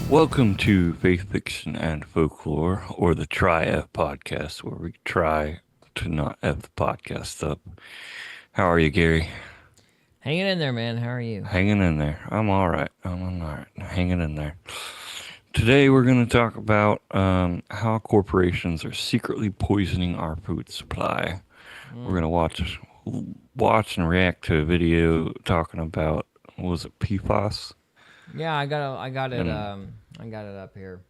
Welcome to Faith Fiction and Folklore, or the Try-F podcast, where we try to not F the podcast up. How are you, Gary? Hanging in there, man. How are you? Hanging in there. I'm all right. Hanging in there. Today we're going to talk about how corporations are secretly poisoning our food supply. We're going to watch and react to a video talking about, what was it, PFAS? Yeah, I got it up here.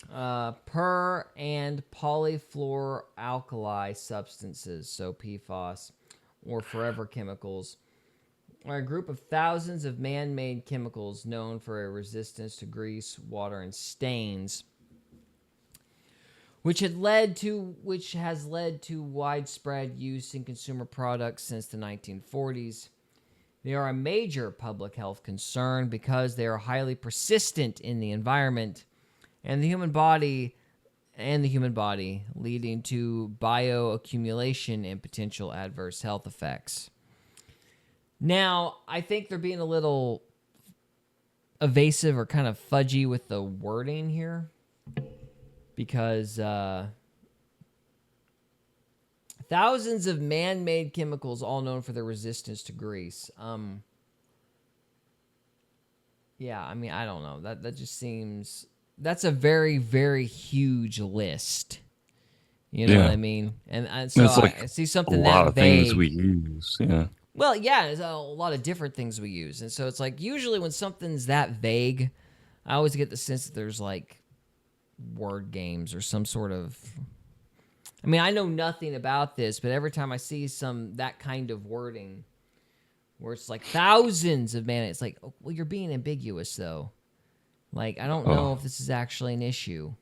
Per and polyfluoroalkyl substances, so PFAS, or forever chemicals, are a group of thousands of man-made chemicals known for a resistance to grease, water, and stains, which has led to widespread use in consumer products since the 1940s. They are a major public health concern because they are highly persistent in the environment and the human body, leading to bioaccumulation and potential adverse health effects. Now, I think they're being a little evasive or kind of fudgy with the wording here because thousands of man-made chemicals, all known for their resistance to grease. Yeah, I mean, I don't know. That just seems... That's a very, very huge list. You know what I mean? And so I see something that vague. A lot of things we use, yeah. Well, yeah, there's a lot of different things we use. And so it's like, usually when something's that vague, I always get the sense that there's like word games or some sort of... I mean, I know nothing about this, but every time I see that kind of wording where it's like thousands of man, it's like, oh, well, you're being ambiguous though. Like, I don't know if this is actually an issue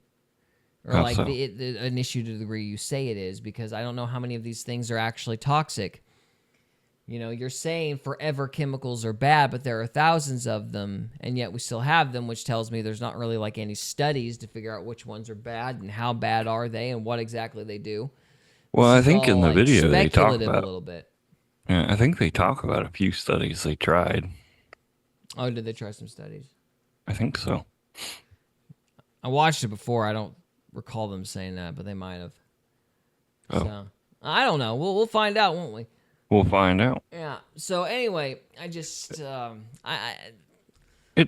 or like an issue to the degree you say it is, because I don't know how many of these things are actually toxic. You know, you're saying forever chemicals are bad, but there are thousands of them, and yet we still have them, which tells me there's not really like any studies to figure out which ones are bad and how bad are they and what exactly they do. Well, I think in the video they talk about a little bit. Yeah, I think they talk about a few studies they tried. Oh, did they try some studies? I think so. I watched it before. I don't recall them saying that, but they might have. Oh. So, I don't know. We'll find out, won't we? We'll find out. Yeah. So anyway, I just it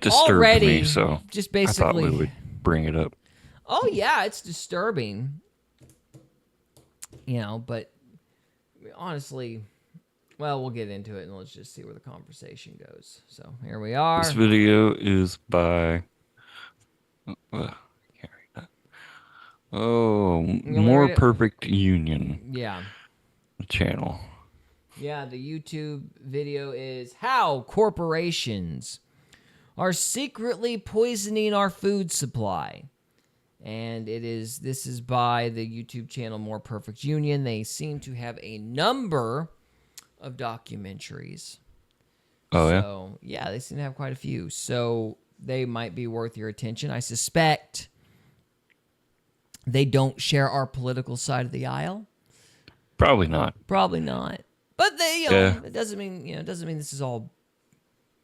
disturbed already, me, so just basically I thought we would bring it up. Oh yeah, it's disturbing. You know, but honestly, well, we'll get into it and let's just see where the conversation goes. So here we are. This video is by I can't read that. Oh, More Perfect Union. Yeah. Channel. Yeah, the YouTube video is How Corporations Are Secretly Poisoning Our Food Supply. And this is by the YouTube channel More Perfect Union. They seem to have a number of documentaries. Oh, yeah? So, yeah, they seem to have quite a few. So they might be worth your attention. I suspect they don't share our political side of the aisle. Probably not. But they, it doesn't mean this is all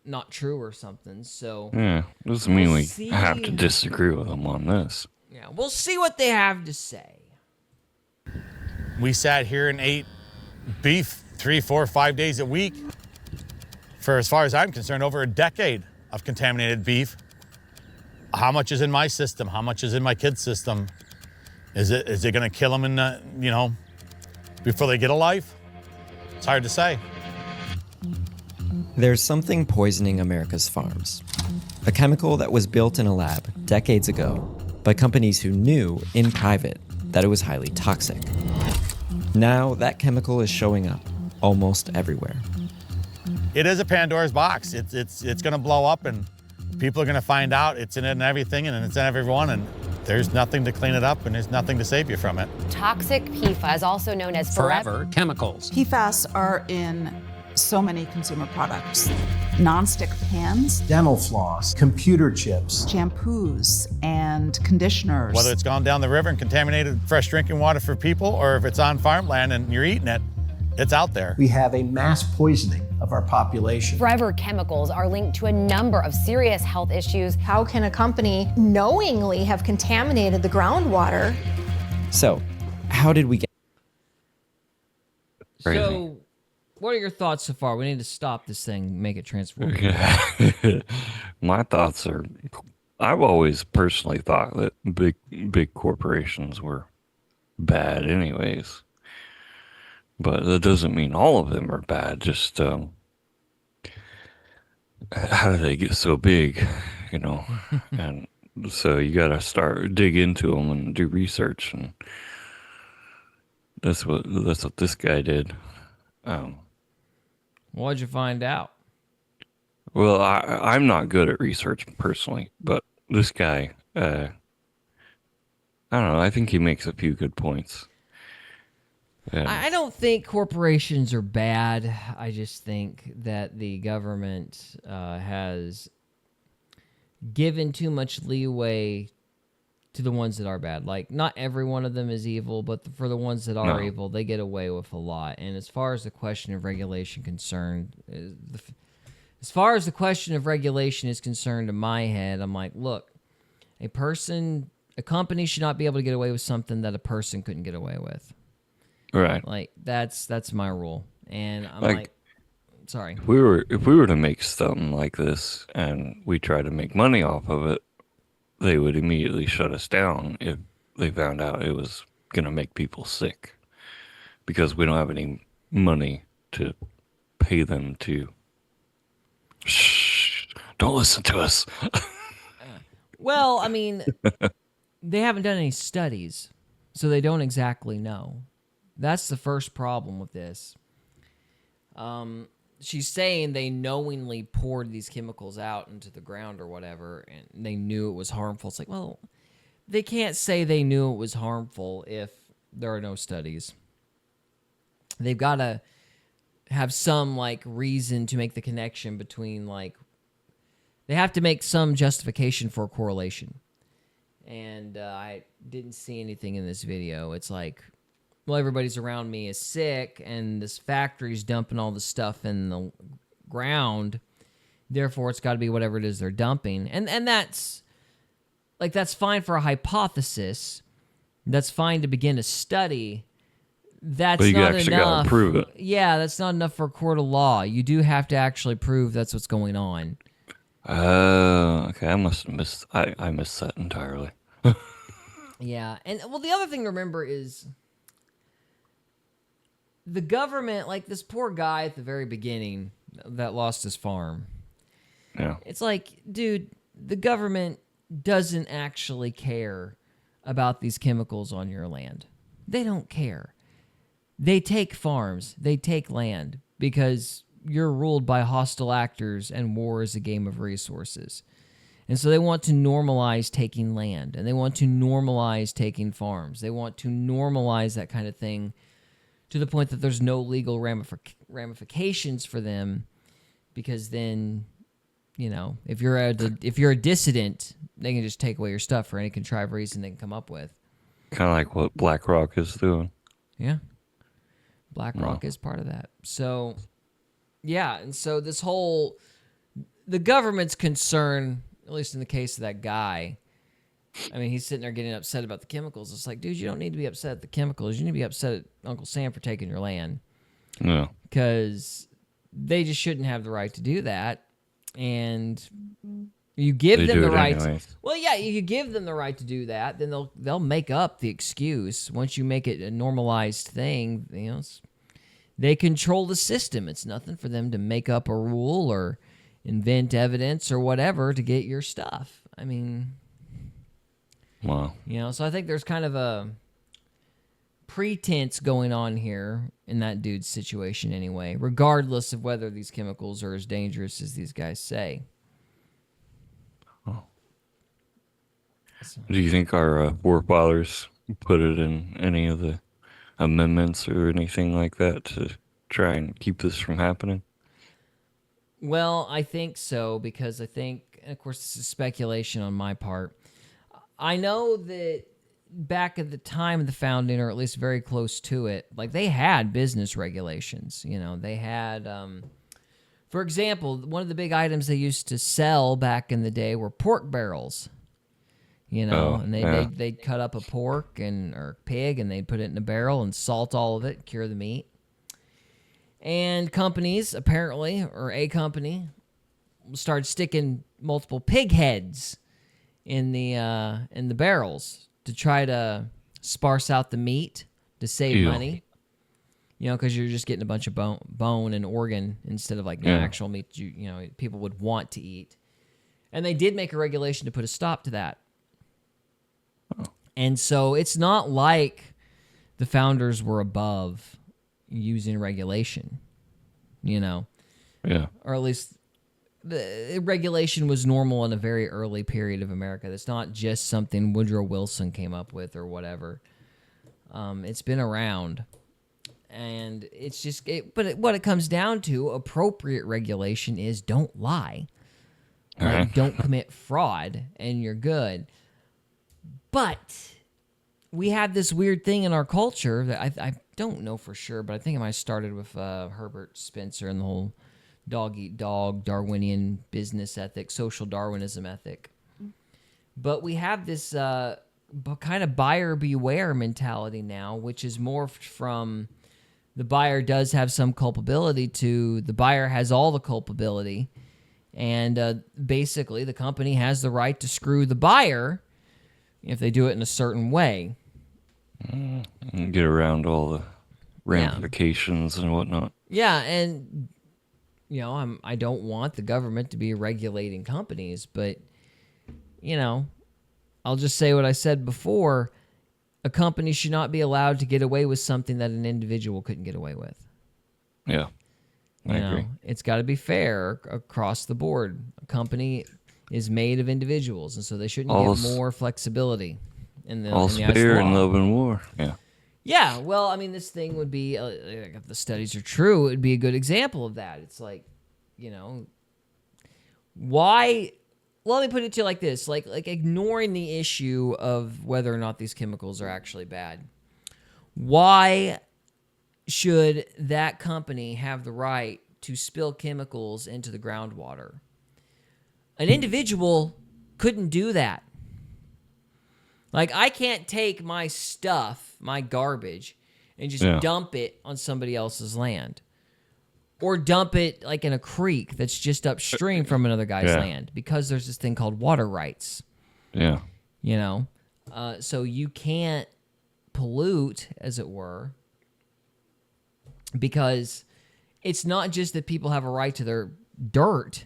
not true or something. So yeah, doesn't mean we have to disagree with them on this. Yeah, we'll see what they have to say. We sat here and ate beef 3, 4, 5 days a week for, as far as I'm concerned, over a decade of contaminated beef. How much is in my system? How much is in my kids' system? Is it going to kill them before they get a life? It's hard to say. There's something poisoning America's farms. A chemical that was built in a lab decades ago by companies who knew in private that it was highly toxic. Now that chemical is showing up almost everywhere. It is a Pandora's box. It's going to blow up and people are going to find out it's in it and everything and it's in everyone, and there's nothing to clean it up and there's nothing to save you from it. Toxic PFAS, also known as forever chemicals. PFAS are in so many consumer products. Non-stick pans, dental floss, computer chips, shampoos, and conditioners. Whether it's gone down the river and contaminated fresh drinking water for people, or if it's on farmland and you're eating it, it's out there. We have a mass poisoning of our population. Forever chemicals are linked to a number of serious health issues. How can a company knowingly have contaminated the groundwater? So, how did we get? Crazy. So, what are your thoughts so far? We need to stop this thing, make it transform. My thoughts are, I've always personally thought that big corporations were bad anyways. But that doesn't mean all of them are bad. Just how do they get so big, And so you got to dig into them and do research, and that's what this guy did. What'd you find out? Well, I'm not good at research personally, but this guy, I don't know. I think he makes a few good points. Yeah. I don't think corporations are bad. I just think that the government has given too much leeway to the ones that are bad. Like, not every one of them is evil, but for the ones that are evil, they get away with a lot. And as far as the question of regulation concerned, in my head, I'm like, look, a company should not be able to get away with something that a person couldn't get away with. Right. Like, that's my rule. And I'm like, sorry. If we were to make something like this and we try to make money off of it, they would immediately shut us down if they found out it was going to make people sick, because we don't have any money to pay them to. Shh! Don't listen to us. Well, I mean, they haven't done any studies, so they don't exactly know. That's the first problem with this. She's saying they knowingly poured these chemicals out into the ground or whatever, and they knew it was harmful. It's like, well, they can't say they knew it was harmful if there are no studies. They've got to have some, reason to make the connection between, they have to make some justification for a correlation. And I didn't see anything in this video. It's like, well, everybody's around me is sick, and this factory's dumping all the stuff in the ground. Therefore, it's got to be whatever it is they're dumping. And that's fine for a hypothesis. That's fine to begin a study. That's but you not actually enough. gotta prove it. Yeah, that's not enough for a court of law. You do have to actually prove that's what's going on. Okay. I must have missed. I missed that entirely. Yeah, and well, the other thing to remember is the government, like this poor guy at the very beginning that lost his farm. Yeah. It's like, dude, the government doesn't actually care about these chemicals on your land. They don't care. They take farms, they take land because you're ruled by hostile actors and war is a game of resources. And so they want to normalize taking land, and they want to normalize taking farms. They want to normalize that kind of thing to the point that there's no legal ramifications for them, because then, if you're a dissident, they can just take away your stuff for any contrived reason they can come up with. Kind of like what BlackRock is doing. Yeah. BlackRock is part of that. So, yeah, and so the government's concern, at least in the case of that guy, I mean, he's sitting there getting upset about the chemicals. It's like, dude, you don't need to be upset at the chemicals. You need to be upset at Uncle Sam for taking your land. Yeah. Because they just shouldn't have the right to do that. And you give them the right. Well, yeah, you give them the right to do that, then they'll make up the excuse. Once you make it a normalized thing, they control the system. It's nothing for them to make up a rule or invent evidence or whatever to get your stuff. I mean, wow. So I think there's kind of a pretense going on here in that dude's situation anyway, regardless of whether these chemicals are as dangerous as these guys say. Oh. Do you think our forefathers put it in any of the amendments or anything like that to try and keep this from happening? Well, I think so, because I think, and of course, this is speculation on my part. I know that back at the time of the founding, or at least very close to it, they had business regulations. They had For example, one of the big items they used to sell back in the day were pork barrels. You know, and they'd cut up a pork or pig, and they'd put it in a barrel and salt all of it, cure the meat. And companies, apparently, or a company, started sticking multiple pig heads in the barrels to try to sparse out the meat to save money. You know, because you're just getting a bunch of bone and organ instead of like actual meat people would want to eat. And they did make a regulation to put a stop to that. Oh. And so it's not like the founders were above using regulation, you know? Yeah. Or at least the regulation was normal in a very early period of America. That's not just something Woodrow Wilson came up with or whatever. It's been around. And it's just, what it comes down to, appropriate regulation is don't lie. Like, don't commit fraud, and you're good. But we have this weird thing in our culture that I don't know for sure, but I think it might have started with Herbert Spencer and the whole dog-eat-dog, Darwinian business ethic, social Darwinism ethic. But we have this kind of buyer beware mentality now, which is morphed from the buyer does have some culpability to the buyer has all the culpability. And basically, the company has the right to screw the buyer if they do it in a certain way. And get around all the ramifications and whatnot. Yeah, and you know, I don't want the government to be regulating companies, but you know, I'll just say what I said before. A company should not be allowed to get away with something that an individual couldn't get away with. Yeah, I agree. It's got to be fair across the board. A company is made of individuals, and so they shouldn't get more flexibility. All spare in love and war. Yeah. Yeah, well, I mean, this thing would be, if the studies are true, it would be a good example of that. It's like, you know, why... Well, let me put it to you like this. Like ignoring the issue of whether or not these chemicals are actually bad. Why should that company have the right to spill chemicals into the groundwater? An individual couldn't do that. Like, I can't take my stuff, my garbage, and just dump it on somebody else's land. Or dump it like in a creek that's just upstream from another guy's land, because there's this thing called water rights. Yeah. You know? So you can't pollute, as it were, because it's not just that people have a right to their dirt.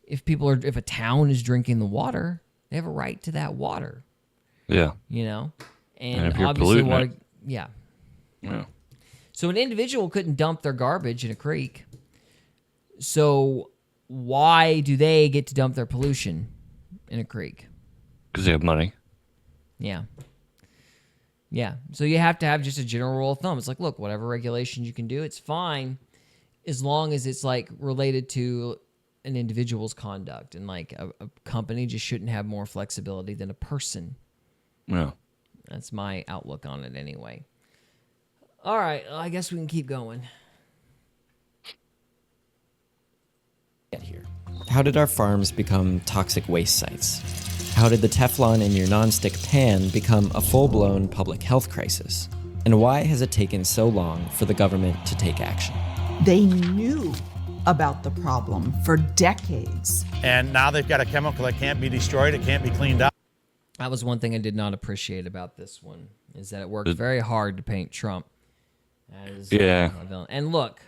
If a town is drinking the water, they have a right to that water. Yeah. You know? And if you're obviously polluting it. Yeah. Yeah. So an individual couldn't dump their garbage in a creek. So why do they get to dump their pollution in a creek? Because they have money. Yeah. Yeah. So you have to have just a general rule of thumb. It's like, look, whatever regulations you can do, it's fine as long as it's like related to an individual's conduct. And like a company just shouldn't have more flexibility than a person. Yeah. That's my outlook on it anyway. All right, I guess we can keep going. Get here. How did our farms become toxic waste sites? How did the Teflon in your nonstick pan become a full-blown public health crisis? And why has it taken so long for the government to take action? They knew about the problem for decades. And now they've got a chemical that can't be destroyed, it can't be cleaned up. That was one thing I did not appreciate about this one, is that it worked very hard to paint Trump as a villain. And look,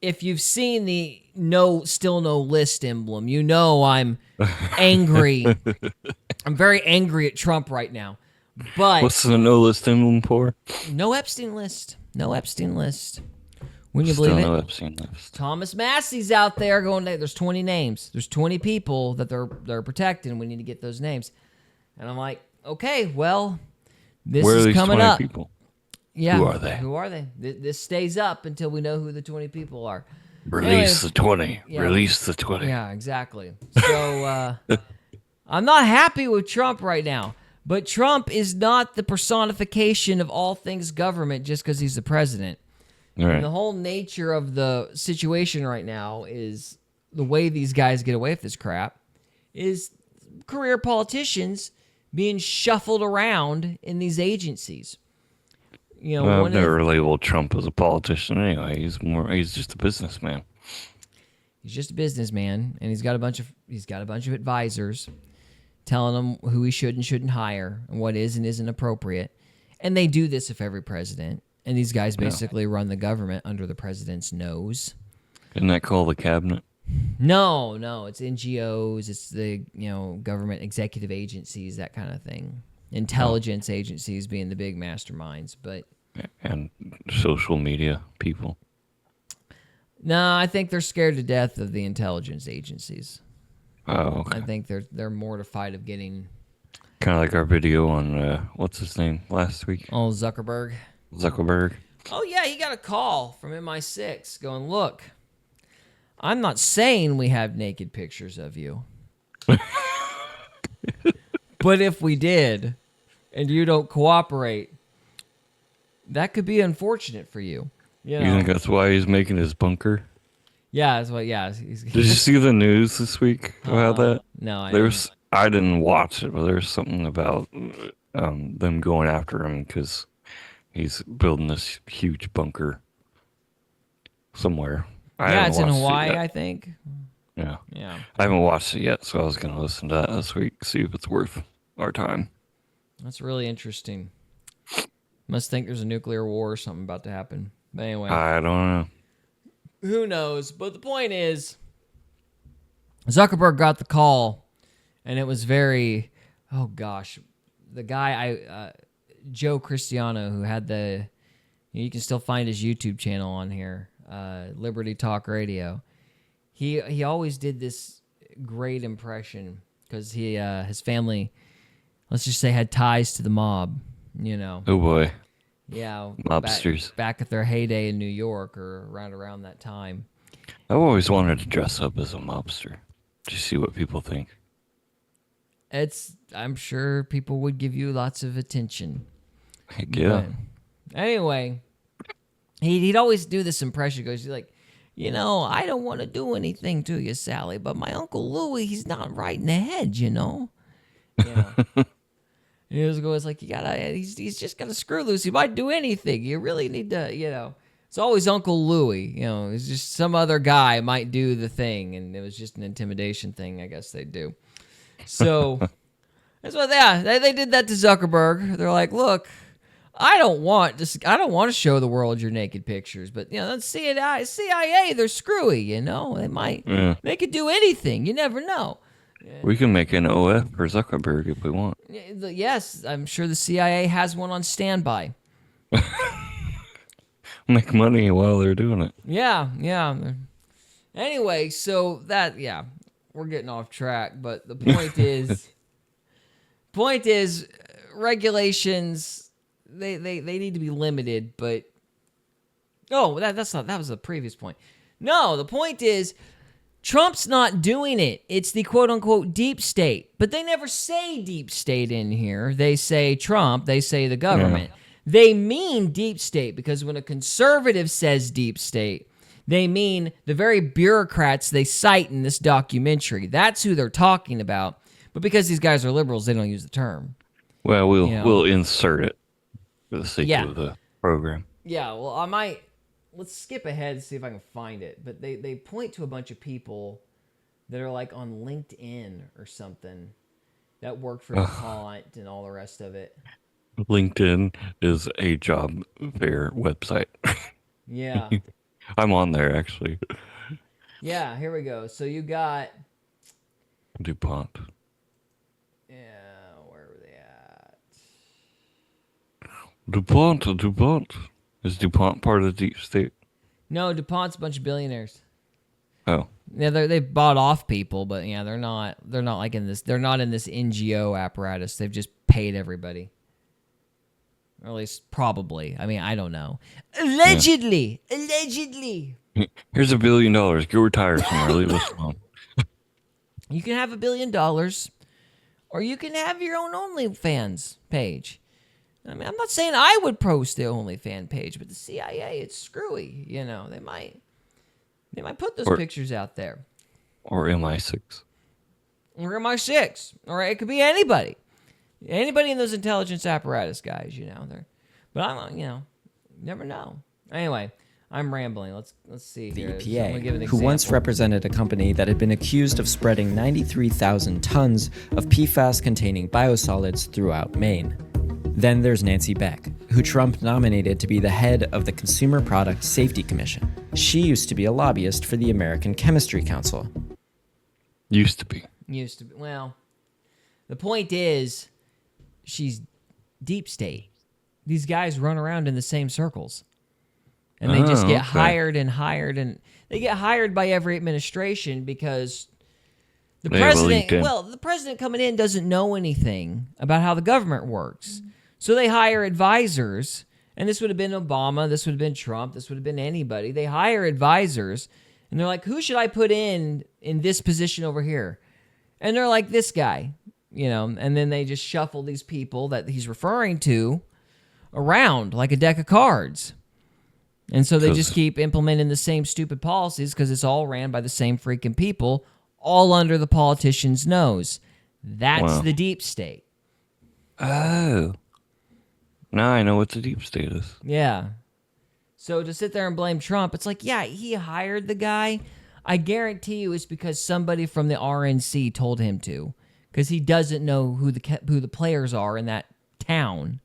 if you've seen the still no list emblem, you know I'm angry. I'm very angry at Trump right now. But what's the no list emblem for? No Epstein list. No Epstein list. When you believe it? No Epstein list. Thomas Massey's out there going, there's 20 names. There's 20 people that they're protecting. We need to get those names. And I'm like, okay, well, this Where are is these coming 20 up. people? Yeah. Who are they? Who are they? This stays up until we know who the 20 people are. Release the 20. Yeah. Release the 20. Yeah, exactly. So I'm not happy with Trump right now. But Trump is not the personification of all things government just because he's the president. All right. And the whole nature of the situation right now is the way these guys get away with this crap is career politicians being shuffled around in these agencies. You know, Well, one I've of the- never labeled Trump as a politician anyway. He's just a businessman. he's just a businessman, and he's got a bunch of advisors telling him who he should and shouldn't hire and what is and isn't appropriate. And they do this with every president. And these guys basically run the government under the president's nose. Isn't that called the cabinet? No, it's NGOs, it's the government executive agencies, that kind of thing. Intelligence agencies being the big masterminds, but And social media people. no, I think they're scared to death of the intelligence agencies. Oh, okay. I think they're mortified of getting Kind of like our video on what's his name last week, Zuckerberg. Zuckerberg. Oh yeah, he got a call from MI6 going, "Look, I'm not saying we have naked pictures of you. But if we did and you don't cooperate, that could be unfortunate for you." You You think that's why he's making his bunker? Yeah, that's what. Yeah, Did you see the news this week about that? No, I didn't watch it, but there's something about them going after him because he's building this huge bunker somewhere. yeah, it's in watched it Hawaii, yet. I think. Yeah, Yeah, I haven't watched it yet, so I was gonna listen to that this week, see if it's worth our time. that's really interesting. Must think there's a nuclear war or something about to happen. But anyway, I don't know. who knows? But the point is, Zuckerberg got the call, and it was very, oh gosh, the guy Joe Cristiano, who had you can still find his YouTube channel on here, Liberty Talk Radio. He always did this great impression because his family, let's just say, had ties to the mob. Oh boy, Yeah, mobsters. back at their heyday in New York or around that time. I've always wanted to dress up as a mobster. Just see what people think. I'm sure people would give you lots of attention. Heck yeah. But anyway, he'd always do this impression. He's like, I don't want to do anything to you, Sally, but my Uncle Louie, he's not right in the head, Yeah. He was always like, he's just got a screw loose. He might do anything. You really need to, It's always Uncle Louie, It's just some other guy might do the thing, and it was just an intimidation thing, I guess they do. So that's what they did that to Zuckerberg. They're like, look, I don't want to show the world your naked pictures, but that's CIA, they're screwy, they could do anything. You never know. We can make an OF for Zuckerberg if we want. Yes, I'm sure the CIA has one on standby. Make money while they're doing it. Yeah. Anyway, so we're getting off track, but the point is, regulations, they need to be limited, but that was the previous point. No, the point is, Trump's not doing it. It's the quote-unquote deep state. But they never say deep state in here. They say Trump. They say the government. Yeah. They mean deep state because when a conservative says deep state, they mean the very bureaucrats they cite in this documentary. That's who they're talking about. But because these guys are liberals, they don't use the term. Well, we'll insert it for the sake of the program. Yeah, well, let's skip ahead and see if I can find it. But they point to a bunch of people that are like on LinkedIn or something that work for DuPont and all the rest of it. LinkedIn is a job fair website. Yeah. I'm on there, actually. Yeah, here we go. So you got DuPont. Yeah, where were they at? DuPont. Is DuPont part of the deep state? No, DuPont's a bunch of billionaires. Oh. Yeah, they've bought off people, but yeah, they're not like in this. They're not in this NGO apparatus. They've just paid everybody. Or at least probably. I mean, I don't know. Allegedly. Here's $1 billion. Go retire somewhere. Leave us alone. You can have $1 billion, or you can have your own OnlyFans page. I mean, I'm not saying I would post the OnlyFans page, but the CIA, it's screwy. You know, they might put those pictures out there. Or MI6. Or MI6. Or it could be anybody. Anybody in those intelligence apparatus guys, you know. But I'm, you know, never know. Anyway, I'm rambling. Let's see The here. So I'm gonna give an EPA, who once example. represented a company that had been accused of spreading 93,000 tons of PFAS-containing biosolids throughout Maine. Then there's Nancy Beck, who Trump nominated to be the head of the Consumer Product Safety Commission. She used to be a lobbyist for the American Chemistry Council. Used to be. Well, the point is, she's deep state. These guys run around in the same circles. And they just get hired and hired, and they get hired by every administration because the president coming in doesn't know anything about how the government works. So they hire advisors, and this would have been Obama, this would have been Trump, this would have been anybody. They hire advisors, and they're like, who should I put in this position over here? And they're like, this guy, you know, and then they just shuffle these people that he's referring to around like a deck of cards. And so they just keep implementing the same stupid policies because it's all ran by the same freaking people, all under the politician's nose. That's the deep state. Oh. Now I know what the deep state is. Yeah. So to sit there and blame Trump, it's like, yeah, he hired the guy. I guarantee you it's because somebody from the RNC told him to, because he doesn't know who the players are in that town.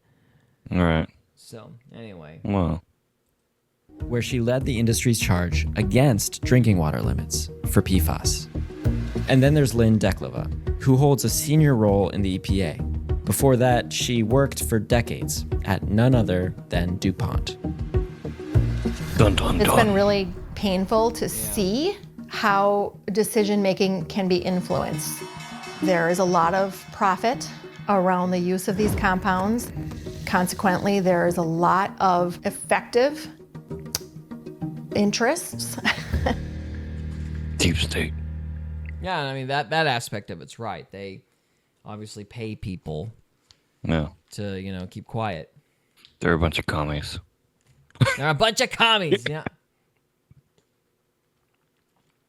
All right. So anyway. Well. Where she led the industry's charge against drinking water limits for PFAS. And then there's Lynn Dekleva, who holds a senior role in the EPA. Before that, she worked for decades at none other than DuPont. Dun, dun, It's dun. been really painful to see how decision-making can be influenced. There is a lot of profit around the use of these compounds. Consequently, there is a lot of effective interests. Deep state. Yeah, I mean, that aspect of it's right. They obviously pay people to, you know, keep quiet. They're a bunch of commies. They're a bunch of commies. Yeah.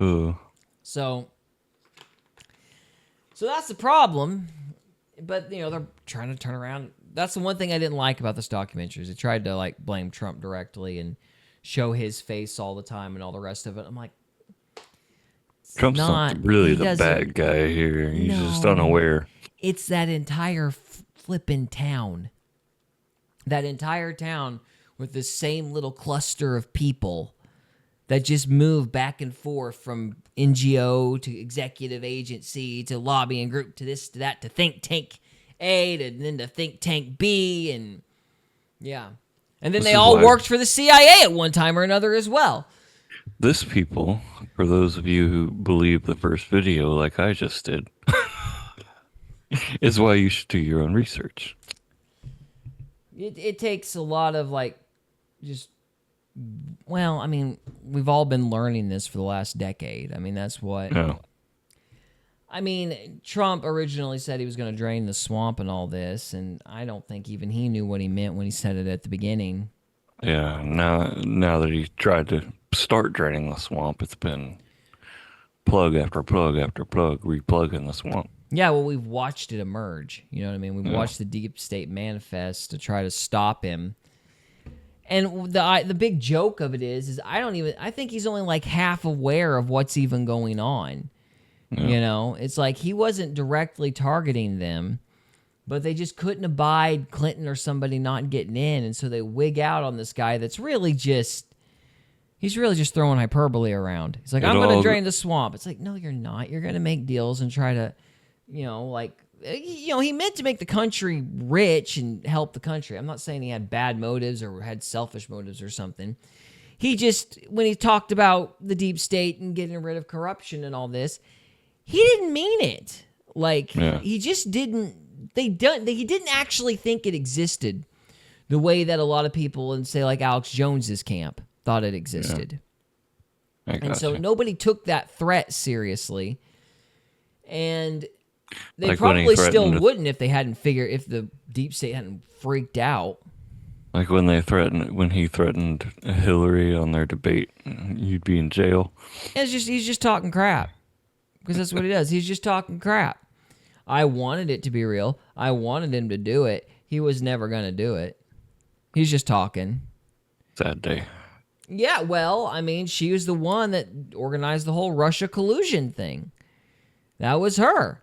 Ooh. So that's the problem. But, you know, they're trying to turn around. That's the one thing I didn't like about this documentary is they tried to, like, blame Trump directly and show his face all the time and all the rest of it. I'm like, Trump's not really the bad guy here. He's just unaware. It's that entire flippin' town. That entire town with the same little cluster of people that just move back and forth from NGO to executive agency to lobbying group to this to that to think tank A to then to think tank B and yeah. And then they all worked for the CIA at one time or another as well. This people, for those of you who believe the first video like I just did, is why you should do your own research. It takes a lot of well, I mean, we've all been learning this for the last decade. I mean, that's what... No. I mean, Trump originally said he was going to drain the swamp and all this, and I don't think even he knew what he meant when he said it at the beginning. Yeah, now that he tried to start draining the swamp, it's been plug after plug after plug, replugging the swamp. Yeah, well, we've watched it emerge. You know what I mean? We've watched the deep state manifest to try to stop him. And the big joke of it is I think he's only like half aware of what's even going on. Yeah. You know, it's like he wasn't directly targeting them, but they just couldn't abide Clinton or somebody not getting in. And so they wig out on this guy that's really just throwing hyperbole around. He's like, I'm going to drain the swamp. It's like, no, you're not. You're going to make deals and try to, he meant to make the country rich and help the country. I'm not saying he had bad motives or had selfish motives or something. He just, when he talked about the deep state and getting rid of corruption and all this, he didn't mean it. He just didn't. He didn't actually think it existed the way that a lot of people in, say, like Alex Jones's camp thought it existed. Yeah. And so nobody took that threat seriously. And They Like when he probably still threatened- wouldn't if they hadn't figured, if the deep state hadn't freaked out. Like when he threatened Hillary on their debate, you'd be in jail. He's just talking crap, because that's what he does. He's just talking crap. I wanted it to be real. I wanted him to do it. He was never going to do it. He's just talking. Sad day. Yeah, well, I mean, she was the one that organized the whole Russia collusion thing. That was her.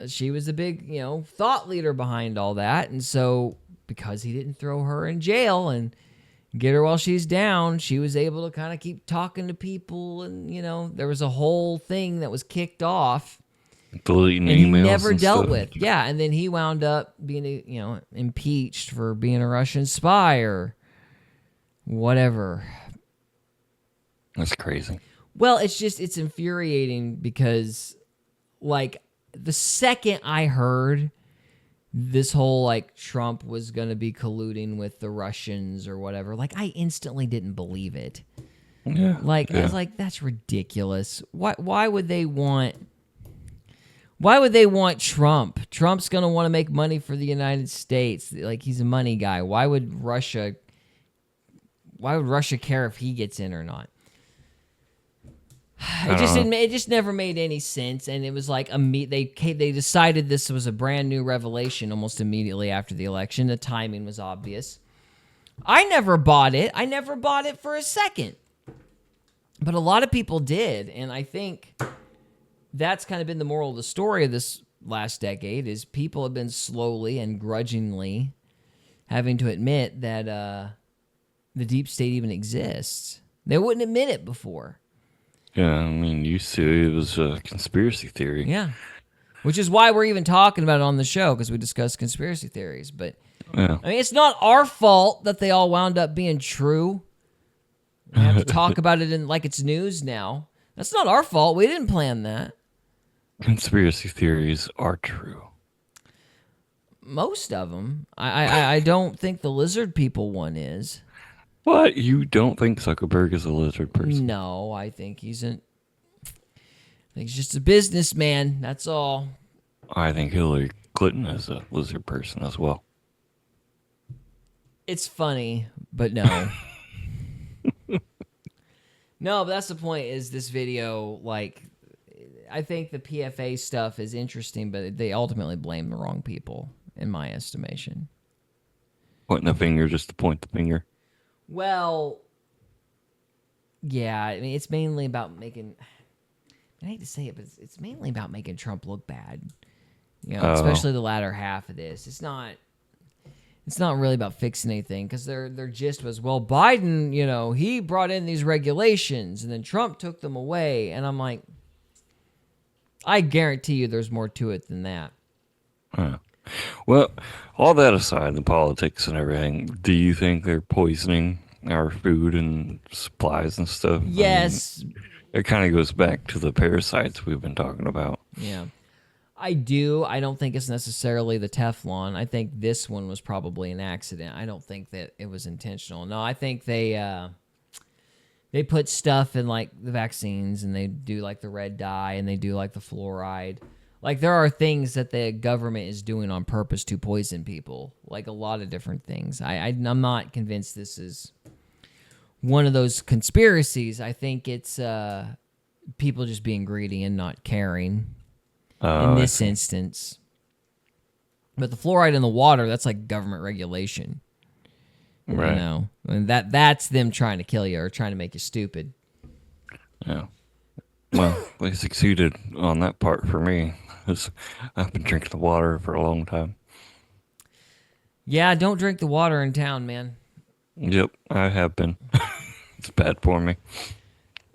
She was the big, thought leader behind all that. And so because he didn't throw her in jail and get her while she's down, she was able to kind of keep talking to people. And, there was a whole thing that was kicked off. Deleting And he emails never and dealt stuff. with. Yeah, and then he wound up being, impeached for being a Russian spy or whatever. That's crazy. Well, it's infuriating because, like, the second I heard this whole, like, Trump was going to be colluding with the Russians or whatever, like, I instantly didn't believe it. Yeah. Like, I was like, that's ridiculous. Why would they want Trump? Trump's going to want to make money for the United States. Like, he's a money guy. Why would Russia care if he gets in or not? It just never made any sense, and it was like they decided this was a brand new revelation almost immediately after the election. The timing was obvious. I never bought it. I never bought it for a second, but a lot of people did, and I think that's kind of been the moral of the story of this last decade: is people have been slowly and grudgingly having to admit that the deep state even exists. They wouldn't admit it before. Yeah, I mean, used to it was a conspiracy theory. Yeah. Which is why we're even talking about it on the show, because we discuss conspiracy theories. But, Yeah. I mean, it's not our fault that they all wound up being true. We have to talk about it like it's news now. That's not our fault. We didn't plan that. Conspiracy theories are true. Most of them. I don't think the lizard people one is. What? You don't think Zuckerberg is a lizard person? No, I think he's just a businessman. That's all. I think Hillary Clinton is a lizard person as well. It's funny, but no. No, but that's the point, is this video, like, I think the PFA stuff is interesting, but they ultimately blame the wrong people, in my estimation. Pointing the finger just to point the finger. Well, yeah, I mean, it's mainly about making, I hate to say it, but it's mainly about making Trump look bad. Especially the latter half of this. It's not really about fixing anything, because their gist was, well, Biden, he brought in these regulations and then Trump took them away. And I'm like, I guarantee you there's more to it than that. Huh. Well, all that aside, the politics and everything, do you think they're poisoning our food and supplies and stuff? Yes. I mean, it kind of goes back to the parasites we've been talking about. Yeah. I do. I don't think it's necessarily the Teflon. I think this one was probably an accident. I don't think that it was intentional. No, I think they put stuff in, like, the vaccines, and they do, like, the red dye, and they do, like, the fluoride. Like, there are things that the government is doing on purpose to poison people. Like, a lot of different things. I'm not convinced this is one of those conspiracies. I think it's people just being greedy and not caring in this instance. But the fluoride in the water, that's like government regulation. Right. And that's them trying to kill you or trying to make you stupid. Yeah. Well, they succeeded on that part for me. 'Cause I've been drinking the water for a long time. Yeah, don't drink the water in town, man. Yep, I have been. It's bad for me.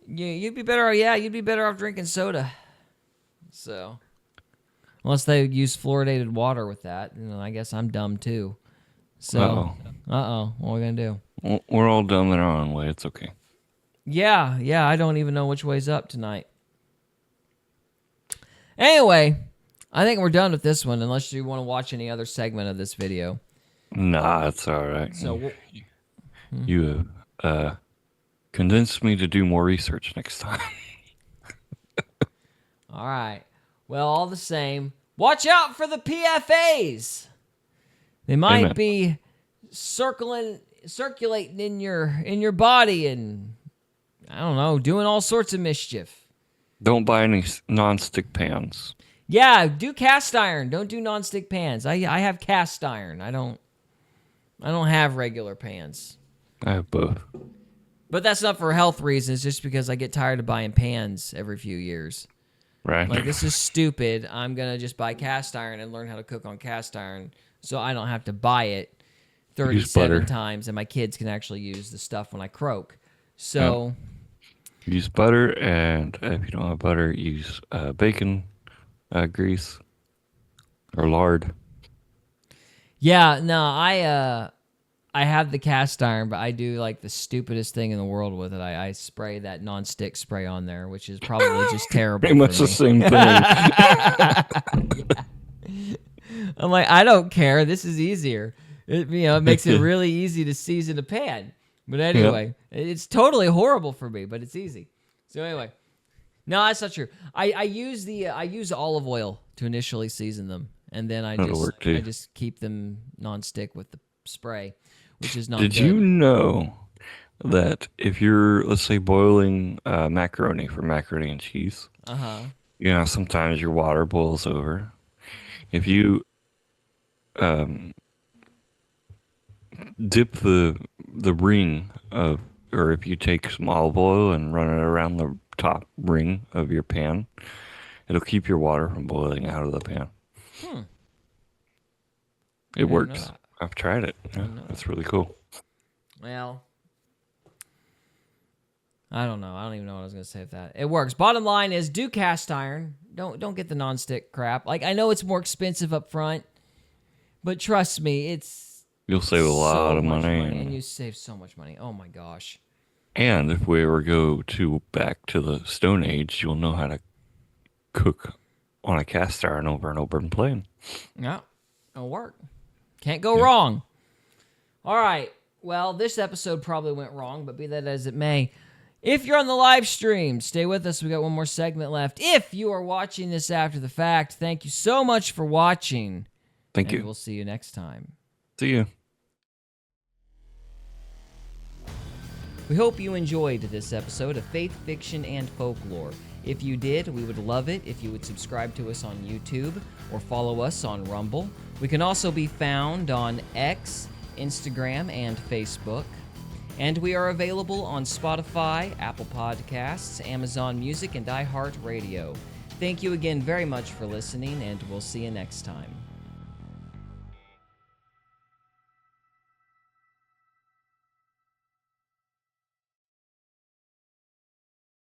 You'd be better. Yeah, you'd be better off drinking soda. So, unless they use fluoridated water with that, I guess I'm dumb too. So, what are we gonna do? We're all dumb in our own way. It's okay. Yeah, I don't even know which way's up tonight. Anyway, I think we're done with this one, unless you want to watch any other segment of this video. Nah, it's all right. So, You convinced me to do more research next time. all right. Well, all the same, watch out for the PFAS. They might Amen. be circulating in your body and, I don't know, doing all sorts of mischief. Don't buy any non-stick pans. Yeah, do cast iron. Don't do nonstick pans. I have cast iron. I don't have regular pans. I have both. But that's not for health reasons, just because I get tired of buying pans every few years. Right. Like, this is stupid. I'm going to just buy cast iron and learn how to cook on cast iron so I don't have to buy it Use 37 butter. times and my kids can actually use the stuff when I croak. So, Use butter, and if you don't have butter, use bacon grease or lard. yeah, no, I have the cast iron, but I do like the stupidest thing in the world with it. I spray that non-stick spray on there, which is probably just terrible. Pretty much for the me. same thing. I'm like, I don't care. This is easier. It makes it really easy to season a pan. But anyway, it's totally horrible for me, but it's easy. So anyway, no, that's not true. I use olive oil to initially season them, and then I That'll work, too. just keep them non-stick with the spray, which is not Did good. you know that if you're, let's say, boiling macaroni for macaroni and cheese, sometimes your water boils over. If you dip the ring of, or if you take some olive oil and run it around the top ring of your pan, it'll keep your water from boiling out of the pan. It didn't know works. that. I've tried it. Yeah, it's really cool. Well, I don't know. I don't even know what I was going to say with that. It works. Bottom line is, do cast iron. Don't get the non-stick crap. Like, I know it's more expensive up front, but trust me, it's You'll save a lot so of much money. and you save so much money. Oh my gosh. And if we ever go back to the Stone Age, you'll know how to cook on a cast iron over an open flame. Yeah, it'll work. Can't go wrong. All right. Well, this episode probably went wrong, but be that as it may, if you're on the live stream, stay with us. We got one more segment left. If you are watching this after the fact, thank you so much for watching. Thank and you. We'll see you next time. See you. We hope you enjoyed this episode of Faith, Fiction, and Folklore. If you did, we would love it if you would subscribe to us on YouTube or follow us on Rumble. We can also be found on X, Instagram, and Facebook. And we are available on Spotify, Apple Podcasts, Amazon Music, and iHeartRadio. Thank you again very much for listening, and we'll see you next time.